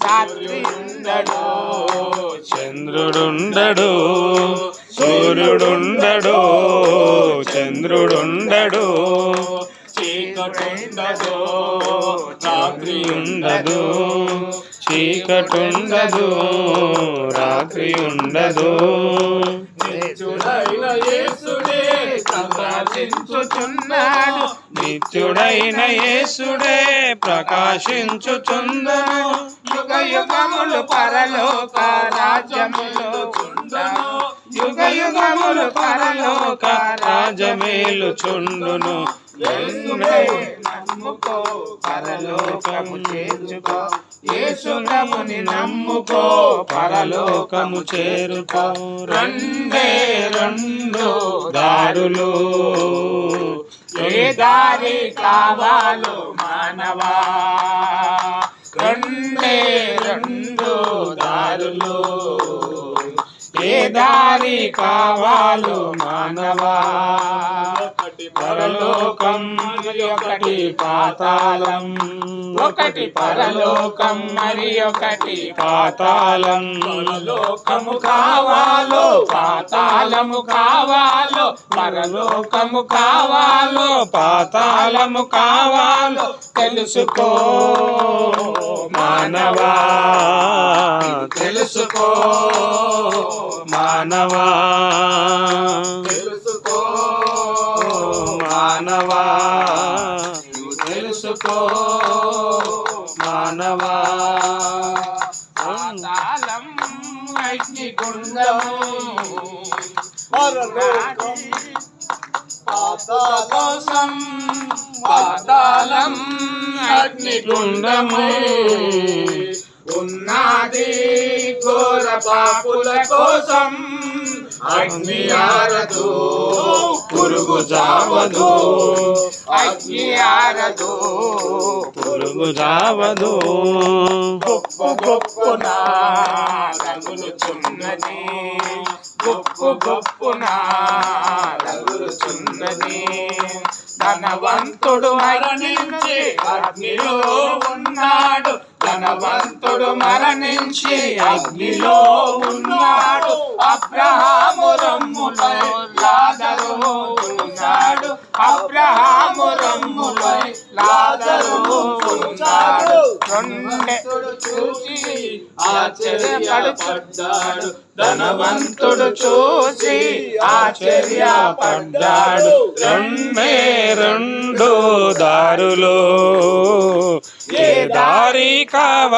రాత్రి ఉండడు, చంద్రుడుండడు, సూర్యుడుండడు, చంద్రుడుండడు, చీకటుండదు, రాత్రి ఉండదు, చీకటుండదు, రాత్రి ఉండదు. నిత్యుడైన యేసుడే ప్రకాశించుచున్నాడు, నిత్యుడైన యేసుడే ప్రకాశించుచుండును. యుగ యుగములు పరలోక రాజ్యములో చుండును, యుగ యుగములు పరలోక రాజమేలుచుండును. యేసునే నమ్ముకో పరలోకము చేర్చుకో, యేసు ప్రభుని నమ్ముకో పరలోకము చేరుకో. రెండే రెండు దారులు, ఏ దారి కావాలో మానవా, రెండే రెండు దారులు, ఏ దారి కావాలో మానవా. పరలోకం మరి ఒకటి పాతాళం, ఒకటి పరలోకం మరి ఒకటి పాతాళం. పరలోకము కావాలో పాతాళము కావాలో, పరలోకము కావాలో పాతాళము కావాలో తెలుసుకో మానవా, తెలుసుకో మానవా, తెలుసుకో మానవా, తెలుసుకో మానవా. పాతాళం అగ్నిగుండము, కోసం పాతాళం అగ్నిగుండము ఉన్నది, ఘోర పాపుల కోసం అగ్ని ఆరదు, పురుగు జావదు, అగ్ని ఆరదు, పురుగు జావదు. గొప్ప గొప్పన రగులుచున్నది, గొప్ప గొప్పన రగులుచున్నది. ధనవంతుడు మరణించి అగ్నిలో ఉన్నాడు, ధనవంతుడు మరణించి అగ్నిలో ఉన్నాడు. అబ్రహాము రొమ్ములో లాజరు ఉన్నాడు, అబ్రహాము రొమ్ములో లాజరు ఉన్నాడు. రెండెత్తుడు చూసి ఆశ్చర్యపడ్డాడు, ధనవంతుడు చూసి ఆశ్చర్యపడ్డాడు. రెండే రెండు దారులు, ఏ దారి కావాలి